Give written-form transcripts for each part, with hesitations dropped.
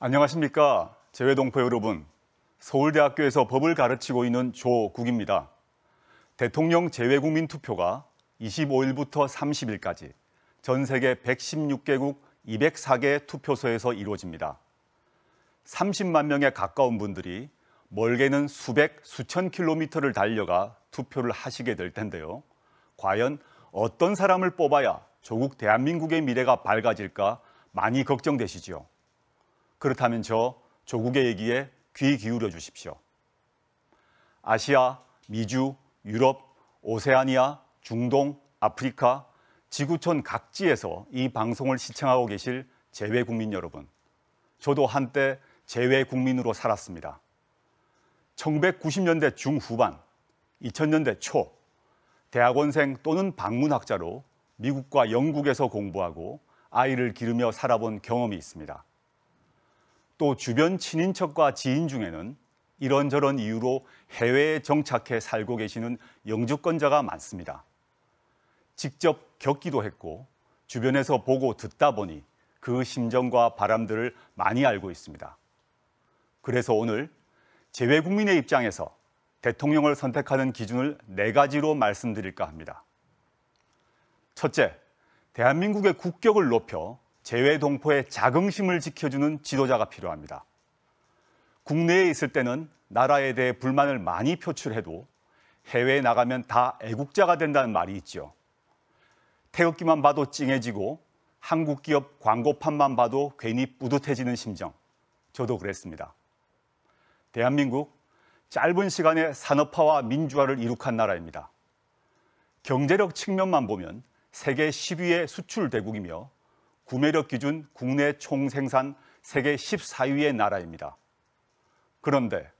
안녕하십니까. 재외동포 여러분. 서울대학교에서 법을 가르치고 있는 조국입니다. 대통령 재외국민 투표가 25일부터 30일까지 전 세계 116개국 204개 투표소에서 이루어집니다. 30만 명에 가까운 분들이 멀게는 수백, 수천 킬로미터를 달려가 투표를 하시게 될 텐데요. 과연 어떤 사람을 뽑아야 조국 대한민국의 미래가 밝아질까 많이 걱정되시죠. 그렇다면 저 조국의 얘기에 귀 기울여 주십시오. 아시아, 미주, 유럽, 오세아니아, 중동, 아프리카, 지구촌 각지에서 이 방송을 시청하고 계실 재외국민 여러분. 저도 한때 재외국민으로 살았습니다. 1990년대 중후반, 2000년대 초 대학원생 또는 방문학자로 미국과 영국에서 공부하고 아이를 기르며 살아본 경험이 있습니다. 또 주변 친인척과 지인 중에는 이런저런 이유로 해외에 정착해 살고 계시는 영주권자가 많습니다. 직접 겪기도 했고 주변에서 보고 듣다 보니 그 심정과 바람들을 많이 알고 있습니다. 그래서 오늘 재외국민의 입장에서 대통령을 선택하는 기준을 4가지로 말씀드릴까 합니다. 첫째, 대한민국의 국격을 높여 재외동포의 자긍심을 지켜주는 지도자가 필요합니다. 국내에 있을 때는 나라에 대해 불만을 많이 표출해도 해외에 나가면 다 애국자가 된다는 말이 있죠. 태극기만 봐도 찡해지고 한국 기업 광고판만 봐도 괜히 뿌듯해지는 심정. 저도 그랬습니다. 대한민국 짧은 시간에 산업화와 민주화를 이룩한 나라입니다. 경제력 측면만 보면 세계 10위의 수출 대국이며 구매력 기준 국내 총생산 세계 14위의 나라입니다. 그런데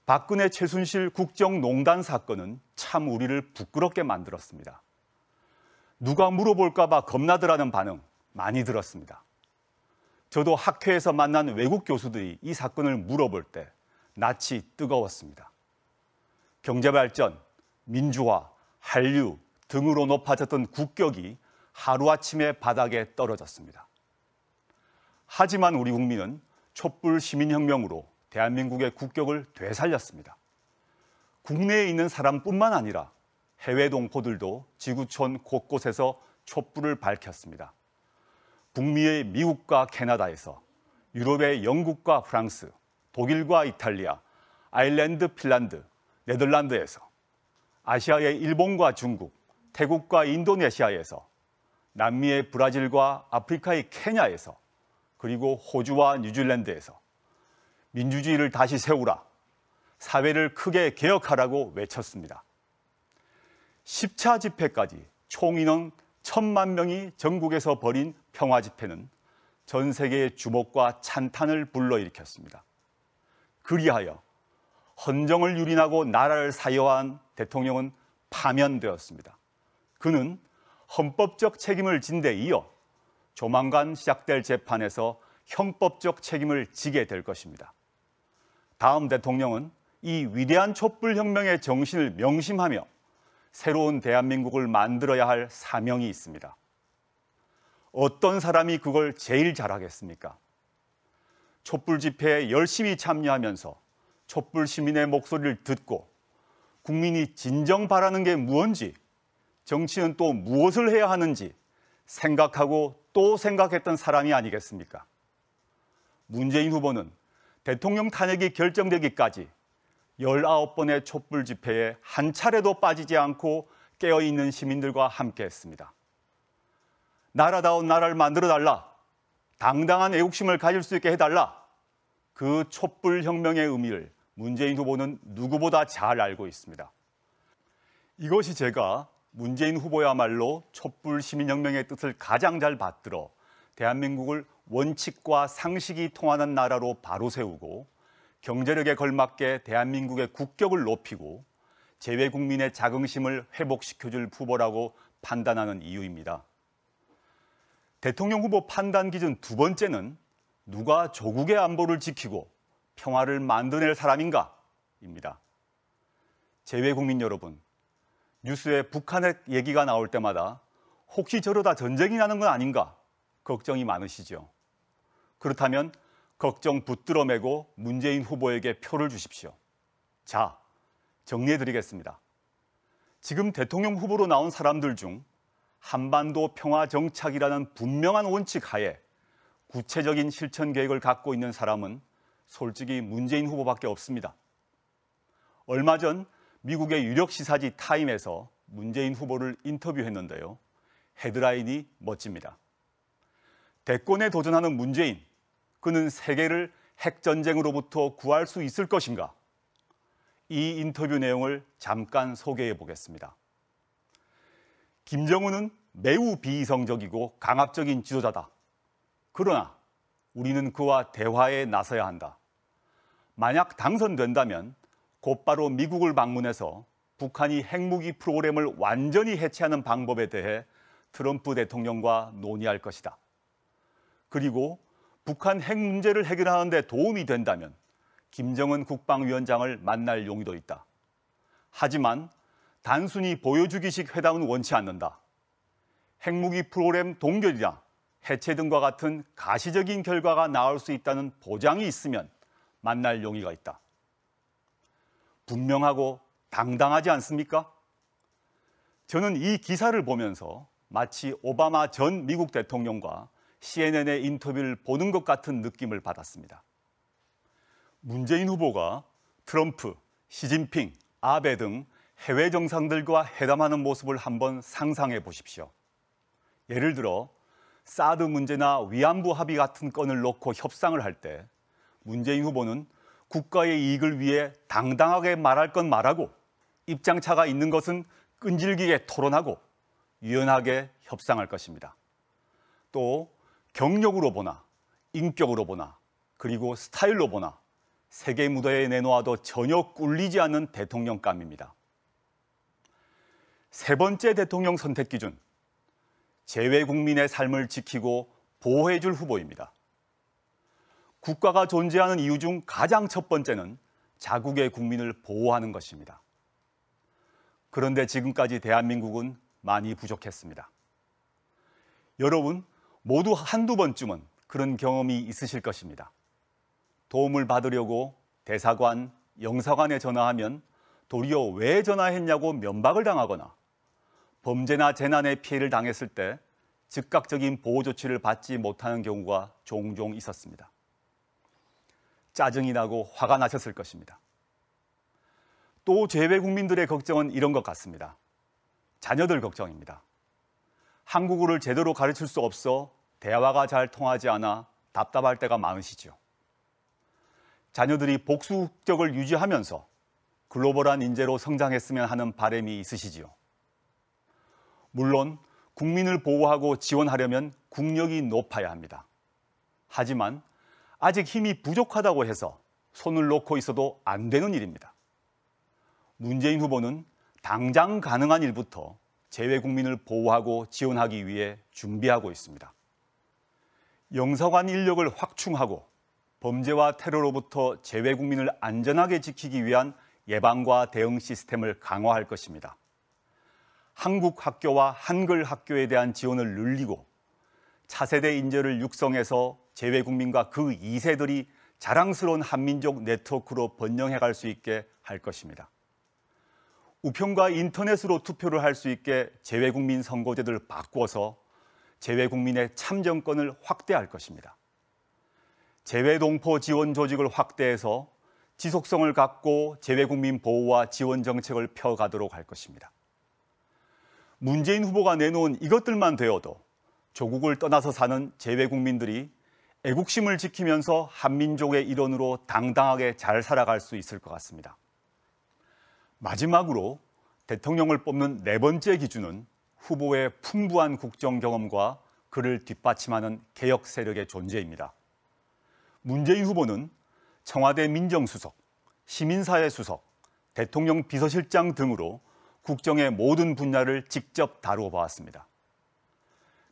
박근혜 최순실 국정농단 사건은 참 우리를 부끄럽게 만들었습니다. 누가 물어볼까 봐 겁나더라는 반응 많이 들었습니다. 저도 학회에서 만난 외국 교수들이 이 사건을 물어볼 때 낯이 뜨거웠습니다. 경제발전, 민주화, 한류 등으로 높아졌던 국격이 하루아침에 바닥에 떨어졌습니다. 하지만 우리 국민은 촛불 시민혁명으로 대한민국의 국격을 되살렸습니다. 국내에 있는 사람뿐만 아니라 해외 동포들도 지구촌 곳곳에서 촛불을 밝혔습니다. 북미의 미국과 캐나다에서, 유럽의 영국과 프랑스, 독일과 이탈리아, 아일랜드, 핀란드, 네덜란드에서, 아시아의 일본과 중국, 태국과 인도네시아에서, 남미의 브라질과 아프리카의 케냐에서, 그리고 호주와 뉴질랜드에서 민주주의를 다시 세우라, 사회를 크게 개혁하라고 외쳤습니다. 10차 집회까지 총 인원 1000만 명이 전국에서 벌인 평화 집회는 전 세계의 주목과 찬탄을 불러일으켰습니다. 그리하여 헌정을 유린하고 나라를 사유한 대통령은 파면되었습니다. 그는 헌법적 책임을 진 데 이어 조만간 시작될 재판에서 형법적 책임을 지게 될 것입니다. 다음 대통령은 이 위대한 촛불혁명의 정신을 명심하며 새로운 대한민국을 만들어야 할 사명이 있습니다. 어떤 사람이 그걸 제일 잘하겠습니까? 촛불 집회에 열심히 참여하면서 촛불 시민의 목소리를 듣고 국민이 진정 바라는 게 무엇인지, 정치는 또 무엇을 해야 하는지 생각하고 또 생각했던 사람이 아니겠습니까? 문재인 후보는 대통령 탄핵이 결정되기까지 19번의 촛불 집회에 한 차례도 빠지지 않고 깨어있는 시민들과 함께했습니다. 나라다운 나라를 만들어달라, 당당한 애국심을 가질 수 있게 해달라, 그 촛불 혁명의 의미를 문재인 후보는 누구보다 잘 알고 있습니다. 이것이 제가 문재인 후보야말로 촛불 시민혁명의 뜻을 가장 잘 받들어 대한민국을 원칙과 상식이 통하는 나라로 바로 세우고 경제력에 걸맞게 대한민국의 국격을 높이고 재외국민의 자긍심을 회복시켜줄 후보라고 판단하는 이유입니다. 대통령 후보 판단 기준 2번째는 누가 조국의 안보를 지키고 평화를 만들어낼 사람인가입니다. 재외국민 여러분, 뉴스에 북한의 얘기가 나올 때마다 혹시 저러다 전쟁이 나는 건 아닌가 걱정이 많으시죠. 그렇다면 걱정 붙들어 매고 문재인 후보에게 표를 주십시오. 자, 정리해드리겠습니다. 지금 대통령 후보로 나온 사람들 중 한반도 평화 정착이라는 분명한 원칙 하에 구체적인 실천 계획을 갖고 있는 사람은 솔직히 문재인 후보밖에 없습니다. 얼마 전 미국의 유력 시사지 타임에서 문재인 후보를 인터뷰했는데요. 헤드라인이 멋집니다. 대권에 도전하는 문재인, 그는 세계를 핵전쟁으로부터 구할 수 있을 것인가? 이 인터뷰 내용을 잠깐 소개해 보겠습니다. 김정은은 매우 비이성적이고 강압적인 지도자다. 그러나 우리는 그와 대화에 나서야 한다. 만약 당선된다면 곧바로 미국을 방문해서 북한이 핵무기 프로그램을 완전히 해체하는 방법에 대해 트럼프 대통령과 논의할 것이다. 그리고 북한 핵 문제를 해결하는 데 도움이 된다면 김정은 국방위원장을 만날 용의도 있다. 하지만 단순히 보여주기식 회담은 원치 않는다. 핵무기 프로그램 동결이나 해체 등과 같은 가시적인 결과가 나올 수 있다는 보장이 있으면 만날 용의가 있다. 분명하고 당당하지 않습니까? 저는 이 기사를 보면서 마치 오바마 전 미국 대통령과 CNN의 인터뷰를 보는 것 같은 느낌을 받았습니다. 문재인 후보가 트럼프, 시진핑, 아베 등 해외 정상들과 회담하는 모습을 한번 상상해 보십시오. 예를 들어 사드 문제나 위안부 합의 같은 건을 놓고 협상을 할 때 문재인 후보는 국가의 이익을 위해 당당하게 말할 건 말하고 입장차가 있는 것은 끈질기게 토론하고 유연하게 협상할 것입니다. 또 경력으로 보나 인격으로 보나 그리고 스타일로 보나 세계 무대에 내놓아도 전혀 꿀리지 않는 대통령감입니다. 세 번째 대통령 선택 기준, 재외 국민의 삶을 지키고 보호해줄 후보입니다. 국가가 존재하는 이유 중 가장 첫 번째는 자국의 국민을 보호하는 것입니다. 그런데 지금까지 대한민국은 많이 부족했습니다. 여러분 모두 한두 번쯤은 그런 경험이 있으실 것입니다. 도움을 받으려고 대사관, 영사관에 전화하면 도리어 왜 전화했냐고 면박을 당하거나 범죄나 재난에 피해를 당했을 때 즉각적인 보호 조치를 받지 못하는 경우가 종종 있었습니다. 짜증이 나고 화가 나셨을 것입니다. 또 재외 국민들의 걱정은 이런 것 같습니다. 자녀들 걱정입니다. 한국어를 제대로 가르칠 수 없어 대화가 잘 통하지 않아 답답할 때가 많으시죠. 자녀들이 복수 국적을 유지하면서 글로벌한 인재로 성장했으면 하는 바람이 있으시지요. 물론 국민을 보호하고 지원하려면 국력이 높아야 합니다. 하지만 아직 힘이 부족하다고 해서 손을 놓고 있어도 안 되는 일입니다. 문재인 후보는 당장 가능한 일부터 재외 국민을 보호하고 지원하기 위해 준비하고 있습니다. 영사관 인력을 확충하고 범죄와 테러로부터 재외 국민을 안전하게 지키기 위한 예방과 대응 시스템을 강화할 것입니다. 한국 학교와 한글 학교에 대한 지원을 늘리고 차세대 인재를 육성해서 재외 국민과 그 2세들이 자랑스러운 한민족 네트워크로 번영해 갈 수 있게 할 것입니다. 우편과 인터넷으로 투표를 할 수 있게 재외 국민 선거제도를 바꿔서 재외 국민의 참정권을 확대할 것입니다. 재외 동포 지원 조직을 확대해서 지속성을 갖고 재외 국민 보호와 지원 정책을 펴가도록 할 것입니다. 문재인 후보가 내놓은 이것들만 되어도 조국을 떠나서 사는 재외 국민들이 애국심을 지키면서 한민족의 일원으로 당당하게 잘 살아갈 수 있을 것 같습니다. 마지막으로 대통령을 뽑는 네 번째 기준은 후보의 풍부한 국정 경험과 그를 뒷받침하는 개혁 세력의 존재입니다. 문재인 후보는 청와대 민정수석, 시민사회 수석, 대통령 비서실장 등으로 국정의 모든 분야를 직접 다루어 보았습니다.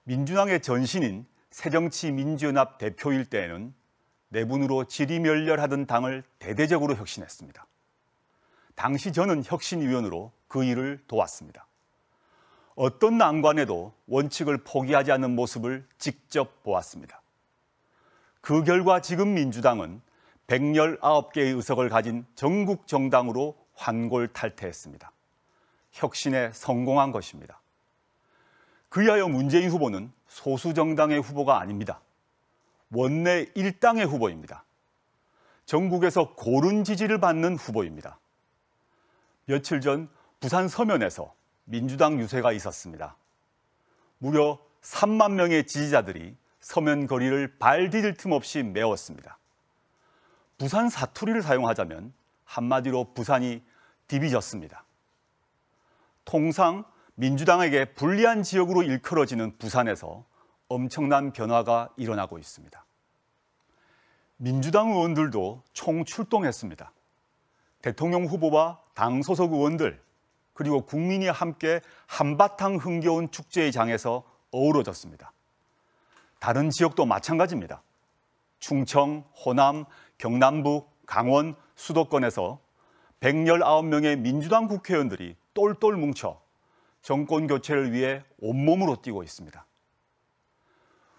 민주당의 전신인 새정치민주연합 대표일 때에는 내분으로 지리멸렬하던 당을 대대적으로 혁신했습니다. 당시 저는 혁신위원으로 그 일을 도왔습니다. 어떤 난관에도 원칙을 포기하지 않는 모습을 직접 보았습니다. 그 결과 지금 민주당은 119개의 의석을 가진 전국 정당으로 환골탈태했습니다. 혁신에 성공한 것입니다. 그리하여 문재인 후보는 소수 정당의 후보가 아닙니다. 원내 일당의 후보입니다. 전국에서 고른 지지를 받는 후보입니다. 며칠 전 부산 서면에서 민주당 유세가 있었습니다. 무려 3만 명의 지지자들이 서면 거리를 발 디딜 틈 없이 메웠습니다. 부산 사투리를 사용하자면 한마디로 부산이 디비졌습니다. 통상 민주당에게 불리한 지역으로 일컬어지는 부산에서 엄청난 변화가 일어나고 있습니다. 민주당 의원들도 총출동했습니다. 대통령 후보와 당 소속 의원들 그리고 국민이 함께 한바탕 흥겨운 축제의 장에서 어우러졌습니다. 다른 지역도 마찬가지입니다. 충청, 호남, 경남북, 강원, 수도권에서 119명의 민주당 국회의원들이 똘똘 뭉쳐 정권 교체를 위해 온몸으로 뛰고 있습니다.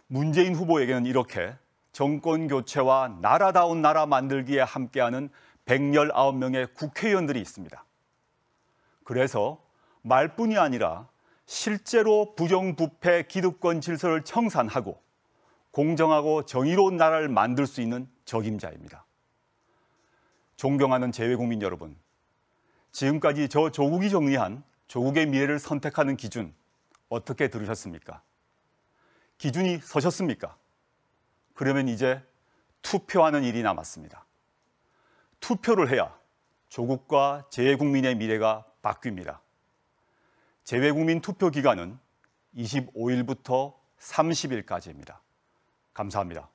문재인 후보에게는 이렇게 정권 교체와 나라다운 나라 만들기에 함께하는 119명의 국회의원들이 있습니다. 그래서 말뿐이 아니라 실제로 부정부패 기득권 질서를 청산하고 공정하고 정의로운 나라를 만들 수 있는 적임자입니다. 존경하는 재외국민 여러분, 지금까지 저 조국이 정리한 조국의 미래를 선택하는 기준 어떻게 들으셨습니까? 기준이 서셨습니까? 그러면 이제 투표하는 일이 남았습니다. 투표를 해야 조국과 재외국민의 미래가 바뀝니다. 재외국민 투표 기간은 25일부터 30일까지입니다. 감사합니다.